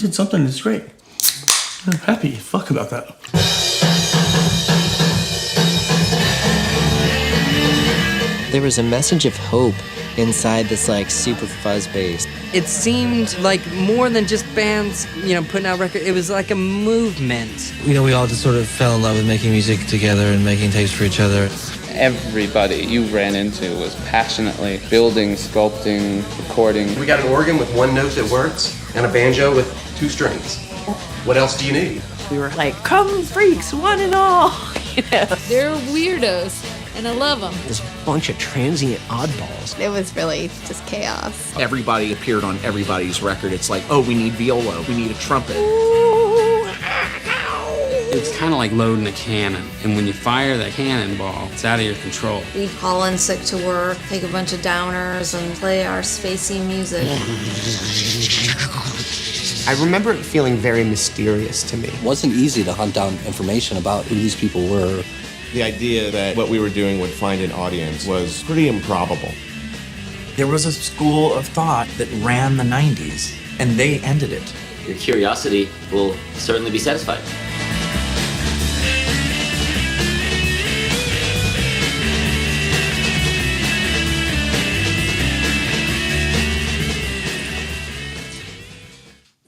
did something that's great. I'm happy. Fuck about that. There was a message of hope inside this like super fuzz bass. It seemed like more than just bands, putting out records. It was like a movement. We all just sort of fell in love with making music together and making tapes for each other. Everybody you ran into was passionately building, sculpting, recording. We got an organ with one note that works and a banjo with 2 strings. What else do you need? We were like, come freaks, one and all. They're weirdos, and I love them. This bunch of transient oddballs. It was really just chaos. Everybody appeared on everybody's record. It's like, oh, we need viola, we need a trumpet. It's kind of like loading a cannon, and when you fire that cannonball, it's out of your control. We'd call in sick to work, take a bunch of downers, and play our spacey music. I remember it feeling very mysterious to me. It wasn't easy to hunt down information about who these people were. The idea that what we were doing would find an audience was pretty improbable. There was a school of thought that ran the 90s, and they ended it. Your curiosity will certainly be satisfied.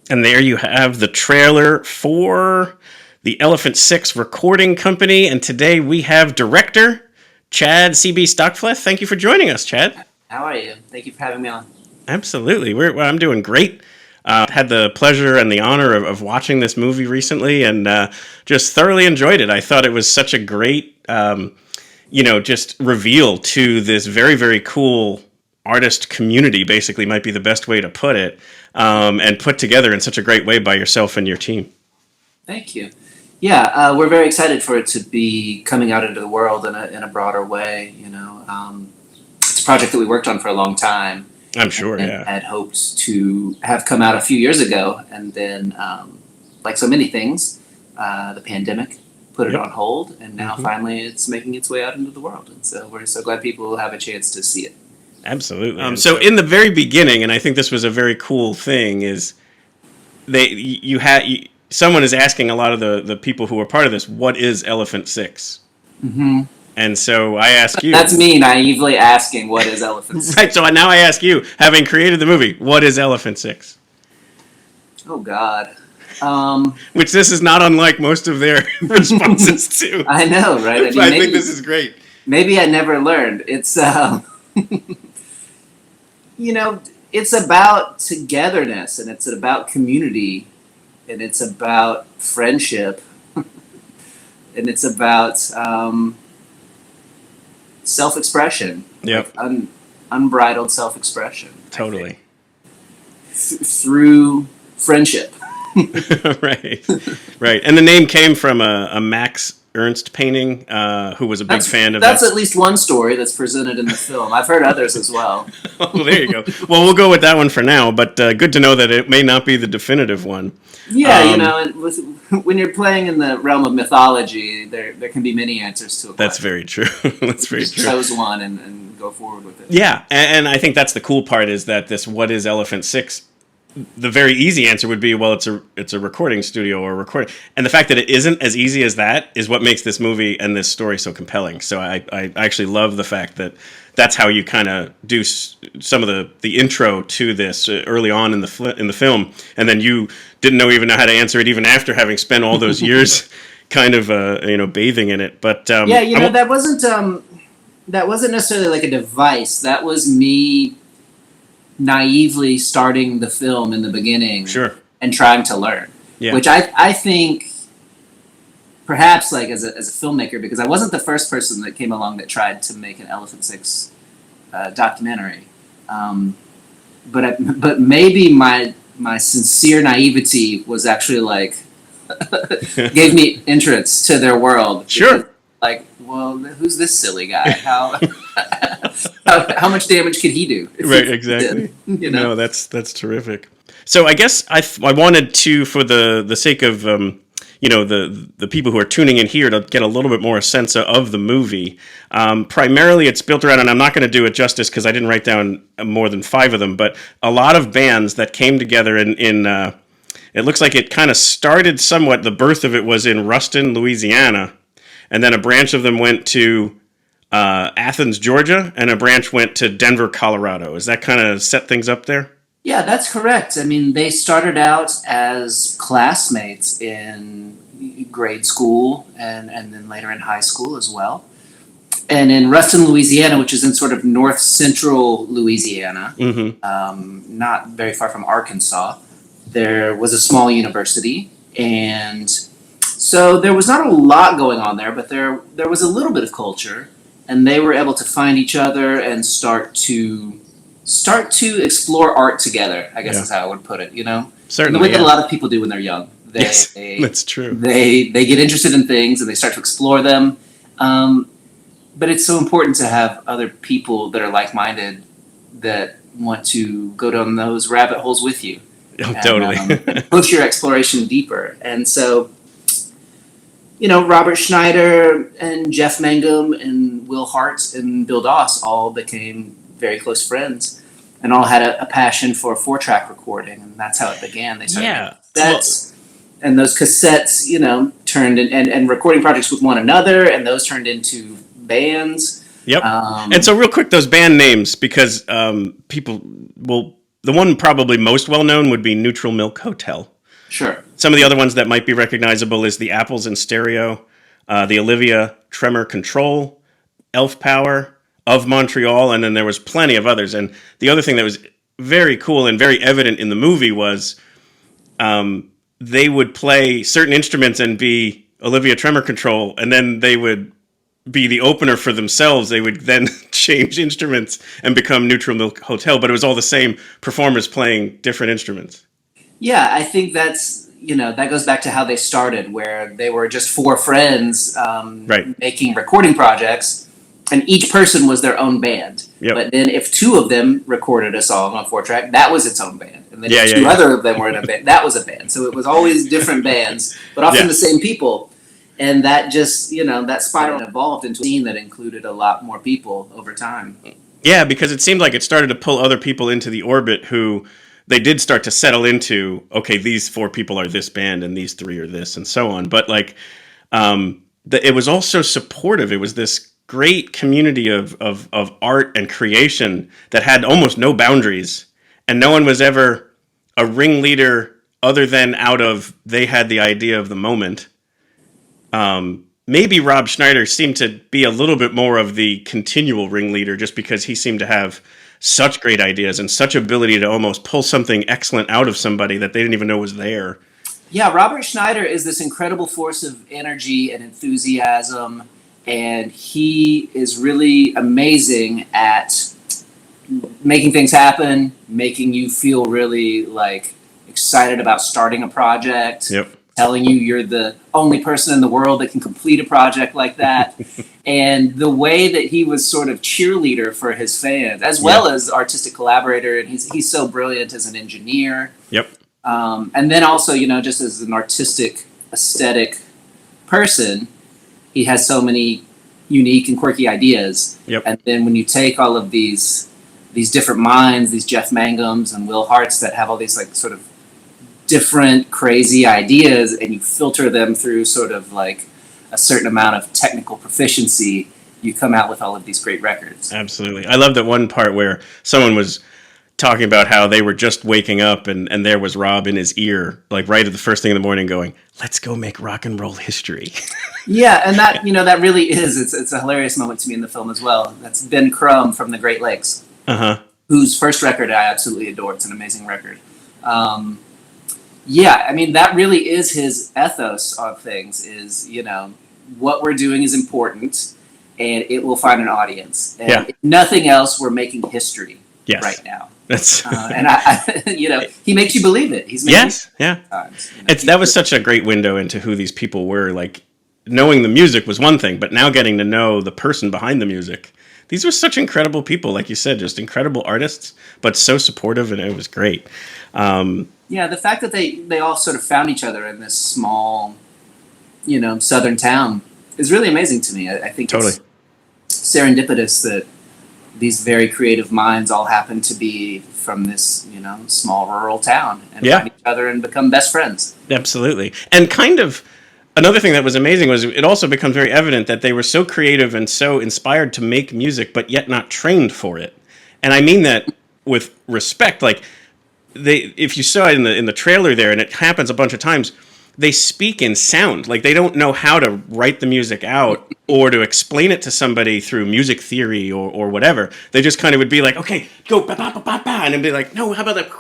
And there you have the trailer for the Elephant Six Recording Company. And today we have director Chad C.B. Stockfleth. Thank you for joining us, Chad. How are you? Thank you for having me on. Absolutely. I'm doing great. Had the pleasure and the honor of watching this movie recently and just thoroughly enjoyed it. I thought it was such a great, just reveal to this very, very cool artist community, basically might be the best way to put it, and put together in such a great way by yourself and your team. Thank you. Yeah, we're very excited for it to be coming out into the world in a broader way. It's a project that we worked on for a long time. I'm sure, and yeah. Had hoped to have come out a few years ago, and then, like so many things, the pandemic put it on hold, and now finally it's making its way out into the world. And so we're so glad people will have a chance to see it. Absolutely. So in the very beginning, and I think this was a very cool thing, is someone is asking a lot of the people who are part of this, what is Elephant Six? Mm-hmm. And so I ask you. That's me naively asking, what is Elephant Six? Right, so now I ask you, having created the movie, what is Elephant Six? Oh, God. Which this is not unlike most of their responses to. I know, right? I think this is great. Maybe I never learned. It's, it's about togetherness, and it's about community, and it's about friendship, and it's about self-expression. Yep. Like unbridled self-expression. Totally. Through friendship. Right. And the name came from a Max Ernst painting, who was a big fan of that. That's at least one story that's presented in the film. I've heard others as well. Oh, there you go. Well, we'll go with that one for now, but good to know that it may not be the definitive one. Yeah, and when you're playing in the realm of mythology, there can be many answers to a question. That's very true. That's very true. Chose one and go forward with it. Yeah, and I think that's the cool part is that this what is Elephant Six, the very easy answer would be, well, it's a recording studio or recording. And the fact that it isn't as easy as that is what makes this movie and this story so compelling. So I actually love the fact that that's how you kind of do some of the intro to this early on in the film, and then you didn't even know how to answer it even after having spent all those years kind of bathing in it. But that wasn't necessarily like a device. That was me naively starting the film in the beginning, sure, and trying to learn, which I think perhaps like as a filmmaker, because I wasn't the first person that came along that tried to make an Elephant Six documentary, but maybe my sincere naivety was actually like gave me entrance to their world. Sure. Like, well, who's this silly guy? How much damage could he do? Right, exactly. No, that's terrific. So I guess I wanted to, for the sake of the people who are tuning in here, to get a little bit more sense of the movie. Primarily, it's built around, and I'm not going to do it justice because I didn't write down more than 5 of them, but a lot of bands that came together in It looks like it kind of started somewhat. The birth of it was in Ruston, Louisiana, and then a branch of them went to Athens, Georgia, and a branch went to Denver, Colorado. Is that kind of set things up there? Yeah, that's correct. I mean, they started out as classmates in grade school and then later in high school as well. And in Ruston, Louisiana, which is in sort of north central Louisiana, not very far from Arkansas, there was a small university. And so there was not a lot going on there, but there was a little bit of culture. And they were able to find each other and start to explore art together, I guess is how I would put it, you know? Certainly. The way that a lot of people do when they're young. Yes, that's true. They get interested in things and they start to explore them. But it's so important to have other people that are like-minded that want to go down those rabbit holes with you. Oh, totally. Push your exploration deeper. And so, you know, Robert Schneider and Jeff Mangum and Will Hart and Bill Doss all became very close friends and all had a passion for 4-track recording. And that's how it began. They started cassettes, and those cassettes, you know, turned in, and recording projects with one another, and those turned into bands. Yep. And so real quick, those band names, because people will, the one probably most well-known would be Neutral Milk Hotel. Sure. Some of the other ones that might be recognizable is the Apples in Stereo, the Olivia Tremor Control, Elf Power, Of Montreal, and then there was plenty of others. And the other thing that was very cool and very evident in the movie was they would play certain instruments and be Olivia Tremor Control, and then they would be the opener for themselves. They would then change instruments and become Neutral Milk Hotel, but it was all the same performers playing different instruments. Yeah, I think that's, you know, that goes back to how they started, where they were just 4 friends making recording projects, and each person was their own band. Yep. But then if 2 of them recorded a song on 4-track, that was its own band. And then if 2 other of them were in a band, that was a band. So it was always different bands, but often the same people. And that just, you know, that spiral evolved into a scene that included a lot more people over time. Yeah, because it seemed like it started to pull other people into the orbit who they did start to settle into, okay, these 4 people are this band and these 3 are this and so on. But like, it was also supportive. It was this great community of art and creation that had almost no boundaries. And no one was ever a ringleader other than out of, they had the idea of the moment. Maybe Rob Schneider seemed to be a little bit more of the continual ringleader just because he seemed to have such great ideas and such ability to almost pull something excellent out of somebody that they didn't even know was there. Yeah, Robert Schneider is this incredible force of energy and enthusiasm, and he is really amazing at making things happen, making you feel really like excited about starting a project. Yep. Telling you you're the only person in the world that can complete a project like that. And the way that he was sort of cheerleader for his fans, as well as artistic collaborator, and he's so brilliant as an engineer. Yep. And then also, you know, just as an artistic, aesthetic person, he has so many unique and quirky ideas. Yep. And then when you take all of these different minds, these Jeff Mangums and Will Harts that have all these like sort of different crazy ideas, and you filter them through sort of like a certain amount of technical proficiency, you come out with all of these great records. Absolutely. I love that one part where someone was talking about how they were just waking up and there was Rob in his ear, like right at the first thing in the morning going, let's go make rock and roll history. Yeah, and that, you know, that really is, it's a hilarious moment to me in the film as well. That's Ben Crumb from the Great Lakes, whose first record I absolutely adore. It's an amazing record. Yeah, I mean, that really is his ethos of things is, you know, what we're doing is important and it will find an audience. And if nothing else, we're making history right now. That's and I, you know, he makes you believe it. He's made times, you know, that was such a great window into who these people were. Like, knowing the music was one thing, but now getting to know the person behind the music. These were such incredible people, like you said, just incredible artists, but so supportive, and it was great. Yeah, the fact that they all sort of found each other in this small, you know, southern town is really amazing to me. I think it's serendipitous that, these very creative minds all happen to be from this, small rural town and find each other and become best friends. Absolutely. And kind of another thing that was amazing was it also becomes very evident that they were so creative and so inspired to make music, but yet not trained for it. And I mean that with respect. Like, if you saw it in the trailer there, and it happens a bunch of times, they speak in sound. Like, they don't know how to write the music out or to explain it to somebody through music theory or whatever. They just kind of would be like, okay, go ba ba ba ba ba, and then be like, no, how about that?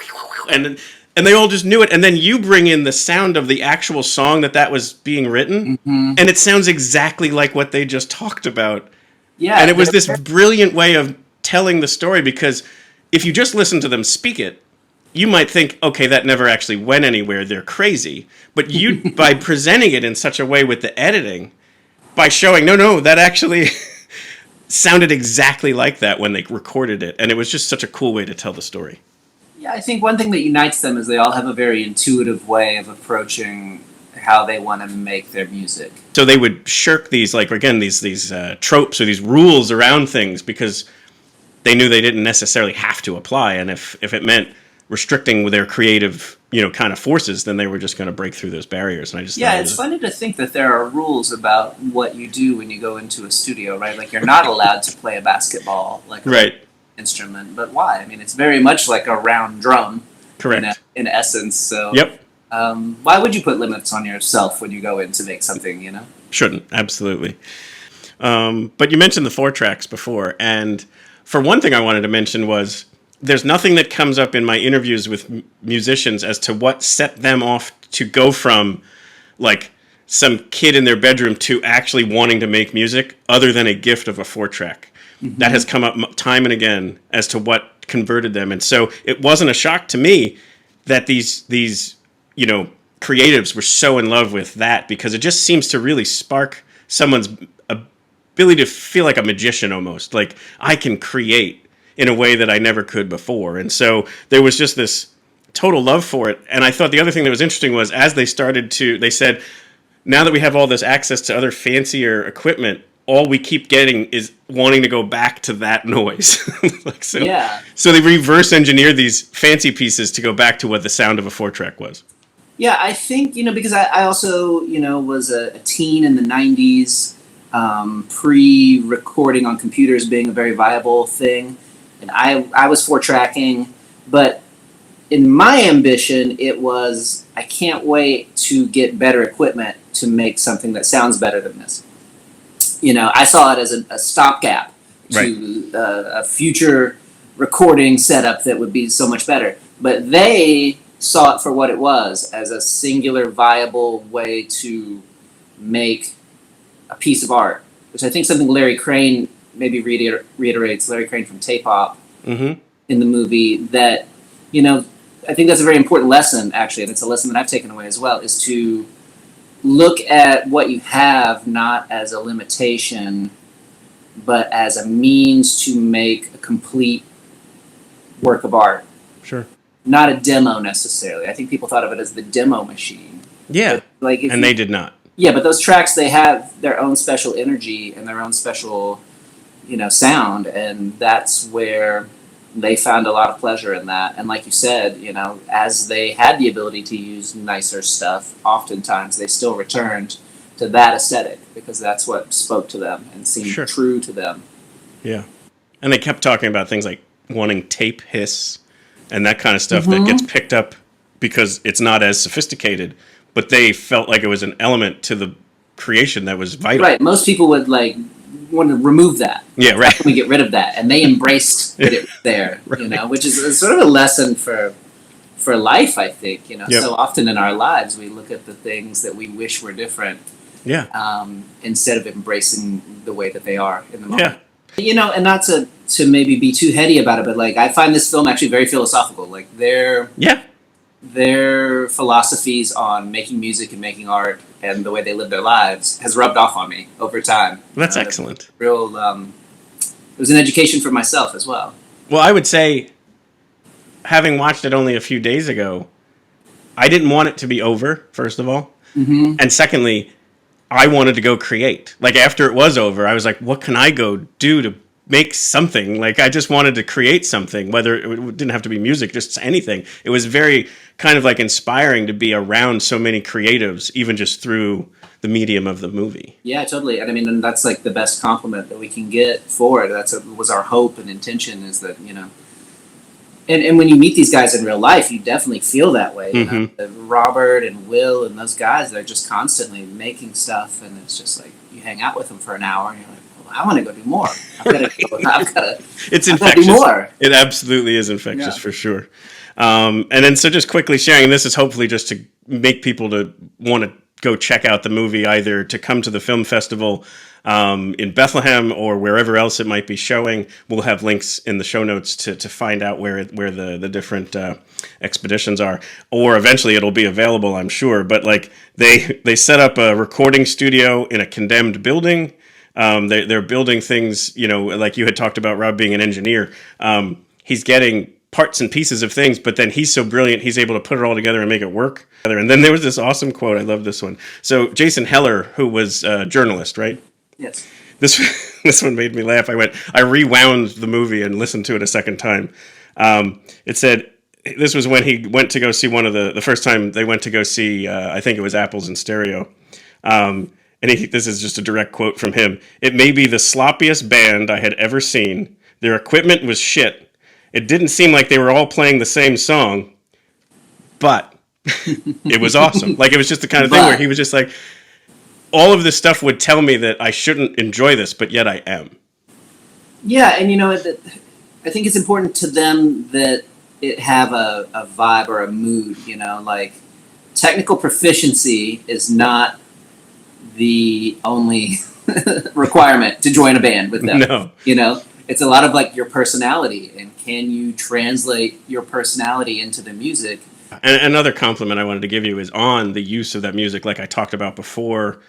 And they all just knew it. And then you bring in the sound of the actual song that was being written, and it sounds exactly like what they just talked about. Yeah, and it was this brilliant way of telling the story, because if you just listen to them speak it, you might think, okay, that never actually went anywhere, they're crazy. But you, by presenting it in such a way with the editing, by showing, no, that actually sounded exactly like that when they recorded it. And it was just such a cool way to tell the story. Yeah, I think one thing that unites them is they all have a very intuitive way of approaching how they want to make their music. So they would shirk these, like, again, these tropes or these rules around things because they knew they didn't necessarily have to apply. And if it meant restricting their creative, kind of forces, then they were just going to break through those barriers. And I just it's funny to think that there are rules about what you do when you go into a studio, right? Like, you're not allowed to play a basketball, like right. Instrument, but why? I mean, it's very much like a round drum. Correct. In essence. So. Yep. Why would you put limits on yourself when you go in to make something? Shouldn't, absolutely. But you mentioned the 4 tracks before, and for one thing I wanted to mention was, there's nothing that comes up in my interviews with musicians as to what set them off to go from, like, some kid in their bedroom to actually wanting to make music, other than a gift of a 4-track. Mm-hmm. That has come up time and again as to what converted them. And so it wasn't a shock to me that these creatives were so in love with that, because it just seems to really spark someone's ability to feel like a magician almost. Like, I can create in a way that I never could before. And so there was just this total love for it. And I thought the other thing that was interesting was, as they said, now that we have all this access to other fancier equipment, all we keep getting is wanting to go back to that noise. So they reverse engineered these fancy pieces to go back to what the sound of a 4-track was. Yeah, I think, because I also, was a teen in the 90s, pre-recording on computers being a very viable thing. And I was 4-tracking, but in my ambition, it was, I can't wait to get better equipment to make something that sounds better than this. I saw it as a stopgap to a future recording setup that would be so much better. But they saw it for what it was, as a singular, viable way to make a piece of art, which I think something Larry Crane maybe reiterates, Larry Crane from Tape-Op, in the movie, that, I think that's a very important lesson, actually, and it's a lesson that I've taken away as well, is to look at what you have not as a limitation, but as a means to make a complete work of art. Sure. Not a demo necessarily. I think people thought of it as the demo machine. Yeah, and they did not. Yeah, but those tracks, they have their own special energy and their own special, sound, and that's where they found a lot of pleasure in that. And like you said, as they had the ability to use nicer stuff, oftentimes they still returned to that aesthetic because that's what spoke to them and seemed true to them. Yeah. And they kept talking about things like wanting tape hiss and that kind of stuff that gets picked up because it's not as sophisticated, but they felt like it was an element to the creation that was vital. Right. Most people would want to remove that. Yeah, right. How can we get rid of that? And they embraced that it was there, which is sort of a lesson for life, I think. So often in our lives we look at the things that we wish were different. Yeah. Instead of embracing the way that they are in the moment. Yeah. And not to maybe be too heady about it, but I find this film actually very philosophical. Their philosophies on making music and making art and the way they live their lives has rubbed off on me over time. That's excellent. It was an education for myself as well. Well, I would say, having watched it only a few days ago, I didn't want it to be over, first of all. Mm-hmm. And secondly, I wanted to go create. After it was over, I was like, what can I go do to make something. Like, I just wanted to create something, whether it didn't have to be music, just anything. It was very kind of like inspiring to be around so many creatives, even just through the medium of the movie. Yeah, totally. And I mean, and that's like the best compliment that we can get for it. Was our hope and intention, is that, you know, and when you meet these guys in real life, you definitely feel that way. You know? Robert and Will and those guys, they're just constantly making stuff, and it's just like you hang out with them for an hour, and you're like, well, I want to go do more. It's I've gotta infectious. do more. It absolutely is infectious, for sure. And then, so just quickly sharing, this is hopefully just to make people to want to go check out the movie, either to come to the film festival in Bethlehem or wherever else it might be showing. We'll have links in the show notes to find out where the different expeditions are, or eventually it'll be available, I'm sure. But like they set up a recording studio in a condemned building. They're building things, you know, like you had talked about Rob being an engineer. He's getting parts and pieces of things, but then he's so brilliant, he's able to put it all together and make it work. And then there was this awesome quote. I love this one. So Jason Heller, who was a journalist, right? Yes. This one made me laugh. I rewound the movie and listened to it a second time. It said, this was when he went to go see one of the first time they went to go see, I think it was Apples in Stereo. And this is just a direct quote from him. "It may be the sloppiest band I had ever seen. Their equipment was shit. It didn't seem like they were all playing the same song, but it was awesome." Like, it was just the kind of thing where he was just like, all of this stuff would tell me that I shouldn't enjoy this, but yet I am. Yeah, and you know, I think it's important to them that it have a vibe or a mood, you know, like technical proficiency is not the only requirement to join a band with them. No. You know, it's a lot of like your personality, and can you translate your personality into the music? And another compliment I wanted to give you is on the use of that music, like I talked about before,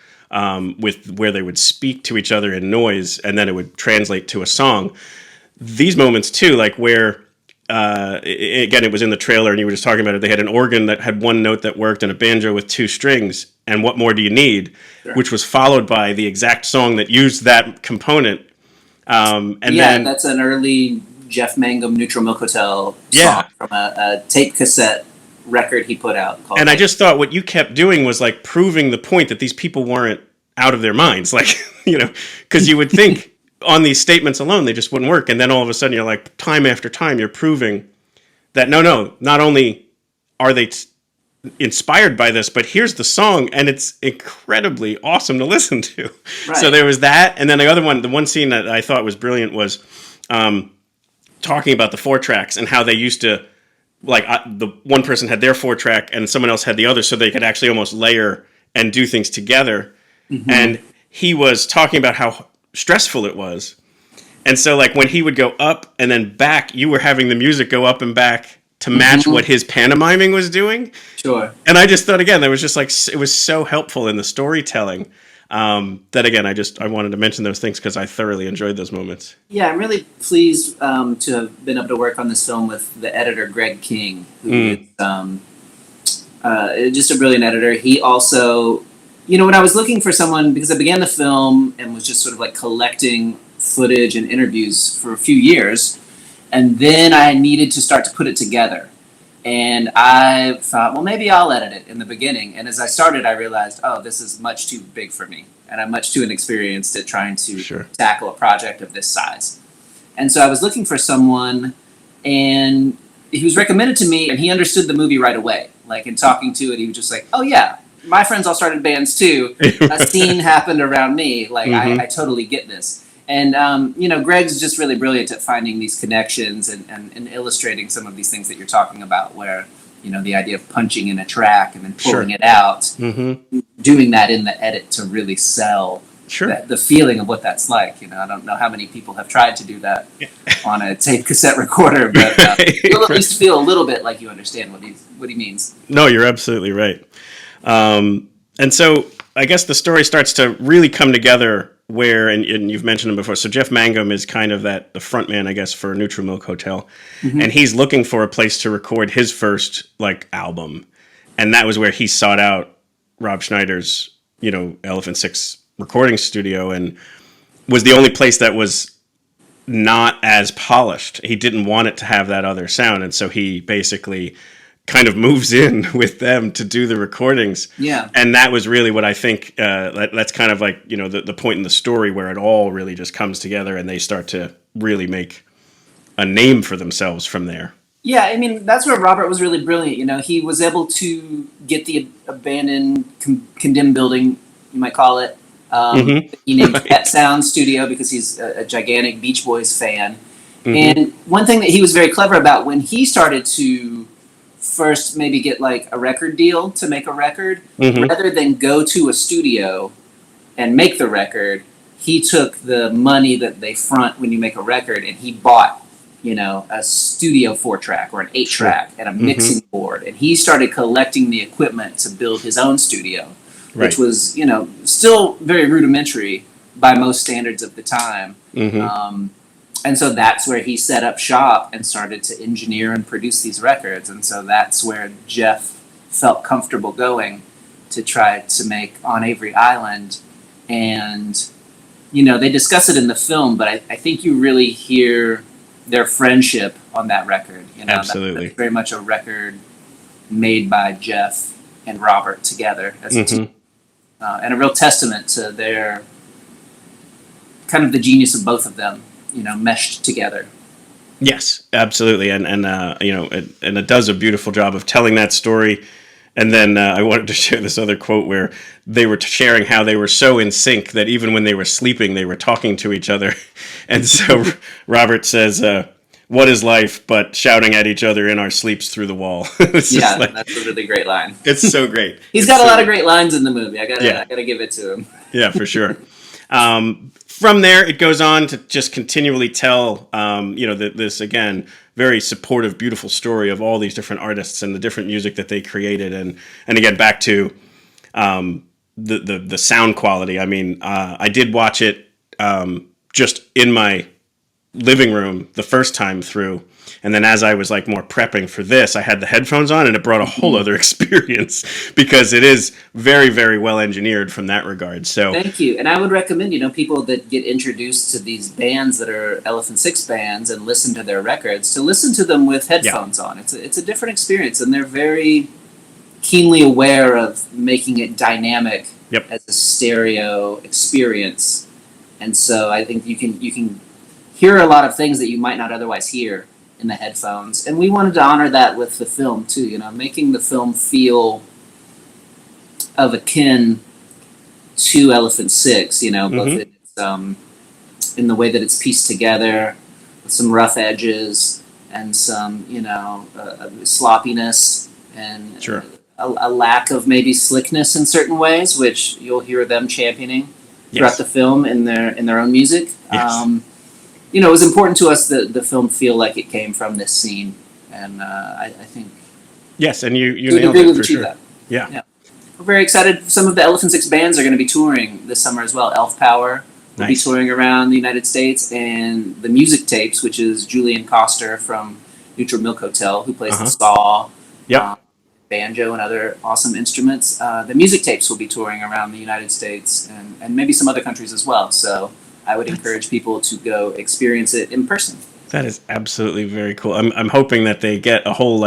with where they would speak to each other in noise, and then it would translate to a song. These moments too, like where, again, it was in the trailer and you were just talking about it, they had an organ that had one note that worked and a banjo with two strings, and what more do you need? Sure. Which was followed by the exact song that used that component. Then that's an early Jeff Mangum Neutral Milk Hotel song from a tape cassette record he put out. And I just thought what you kept doing was like proving the point that these people weren't out of their minds. Like, you know, because you would think on these statements alone, they just wouldn't work. And then all of a sudden you're like, time after time, you're proving that no, not only are they inspired by this, but here's the song, and it's incredibly awesome to listen to. Right. So there was that. And then the one scene that I thought was brilliant was talking about the 4-tracks and how they used to, like, the one person had their 4-track and someone else had the other, so they could actually almost layer and do things together. Mm-hmm. And he was talking about how stressful it was. And so, like, when he would go up and then back, you were having the music go up and back to match what his pantomiming was doing. Sure. And I just thought, again, that was just like, it was so helpful in the storytelling. That again, I wanted to mention those things because I thoroughly enjoyed those moments. Yeah, I'm really pleased to have been able to work on this film with the editor Greg King, who is just a brilliant editor. He also, you know, when I was looking for someone, because I began the film and was just sort of like collecting footage and interviews for a few years, and then I needed to start to put it together. And I thought, well, maybe I'll edit it in the beginning. And as I started, I realized, oh, this is much too big for me. And I'm much too inexperienced at trying to tackle a project of this size. And so I was looking for someone, and he was recommended to me, and he understood the movie right away. Like, in talking to it, he was just like, oh, yeah, my friends all started bands too. A scene happened around me. Like, I totally get this. And, you know, Greg's just really brilliant at finding these connections and illustrating some of these things that you're talking about, where, you know, the idea of punching in a track and then pulling it out, doing that in the edit to really sell the feeling of what that's like. You know, I don't know how many people have tried to do that on a tape cassette recorder, but you'll at least feel a little bit like you understand what he means. No, you're absolutely right. And so I guess the story starts to really come together where, and you've mentioned him before, so Jeff Mangum is kind of the front man, I guess, for Neutral Milk Hotel. And he's looking for a place to record his first, like, album. And that was where he sought out Rob Schneider's, you know, Elephant Six recording studio, and was the only place that was not as polished. He didn't want it to have that other sound, and so he basically kind of moves in with them to do the recordings. Yeah. And that was really what I think, that's kind of like, the point in the story where it all really just comes together and they start to really make a name for themselves from there. Yeah, I mean, that's where Robert was really brilliant. He was able to get the abandoned, condemned building, you might call it. He named Pet Sound Studio because he's a gigantic Beach Boys fan. And one thing that he was very clever about, when he started to first maybe get like a record deal to make a record, rather than go to a studio and make the record, he took the money that they front when you make a record and he bought, a Studio 4-track or an 8-track and a mixing board. And he started collecting the equipment to build his own studio, which was, still very rudimentary by most standards of the time. And so that's where he set up shop and started to engineer and produce these records. And so that's where Jeff felt comfortable going to try to make On Avery Island. And, they discuss it in the film, but I think you really hear their friendship on that record. Absolutely. That's very much a record made by Jeff and Robert together as a team. And a real testament to their kind of the genius of both of them, meshed together. Yes, absolutely. And it does a beautiful job of telling that story. And then I wanted to share this other quote where they were sharing how they were so in sync that even when they were sleeping, they were talking to each other. And so Robert says, what is life but shouting at each other in our sleeps through the wall? That's a really great line. It's so great. He's got a lot of great lines in the movie. I gotta give it to him. Yeah, for sure. From there, it goes on to just continually tell, this, again, very supportive, beautiful story of all these different artists and the different music that they created. And again, back to the sound quality. I mean, I did watch it just in my living room the first time through. And then as I was like more prepping for this, I had the headphones on and it brought a whole other experience because it is very, very well engineered from that regard. So thank you. And I would recommend, people that get introduced to these bands that are Elephant Six bands and listen to their records, to listen to them with headphones on. It's a different experience, and they're very keenly aware of making it dynamic as a stereo experience. And so I think you can hear a lot of things that you might not otherwise hear in the headphones. And we wanted to honor that with the film too, making the film feel of akin to Elephant Six, both in the way that it's pieced together, with some rough edges and some, sloppiness and a lack of maybe slickness in certain ways, which you'll hear them championing throughout the film in their own music. Yes. It was important to us that the film feel like it came from this scene, and I think. Yes, and you nailed it for sure. That. Yeah. We're very excited. Some of the Elephant Six bands are going to be touring this summer as well. Elf Power will be touring around the United States, and the Music Tapes, which is Julian Coster from Neutral Milk Hotel, who plays the saw, banjo, and other awesome instruments. The Music Tapes will be touring around the United States and maybe some other countries as well. So I would encourage people to go experience it in person. That is absolutely very cool. I'm hoping that they get a whole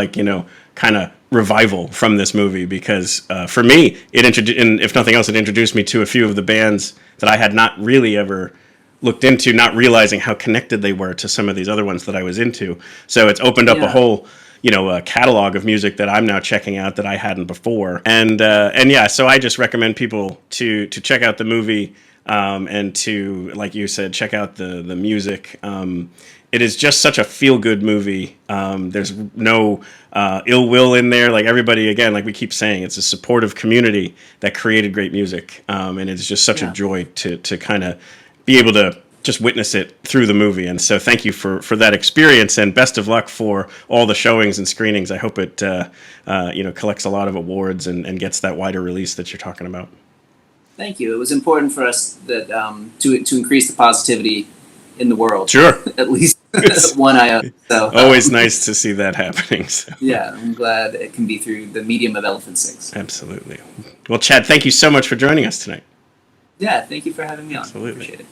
kind of revival from this movie because for me, if nothing else, it introduced me to a few of the bands that I had not really ever looked into, not realizing how connected they were to some of these other ones that I was into. So it's opened up a whole a catalog of music that I'm now checking out that I hadn't before. And so I just recommend people to check out the movie. And to, like you said, check out the music. It is just such a feel-good movie. There's no ill will in there. Like everybody, again, like we keep saying, it's a supportive community that created great music. And it's just such a joy to kind of be able to just witness it through the movie. And so thank you for that experience, and best of luck for all the showings and screenings. I hope it collects a lot of awards and gets that wider release that you're talking about. Thank you. It was important for us that to increase the positivity in the world. Sure. At least one iota. So, always nice to see that happening. So. Yeah, I'm glad it can be through the medium of Elephant Six. Absolutely. Well, Chad, thank you so much for joining us tonight. Yeah, thank you for having me on. Absolutely. Appreciate it.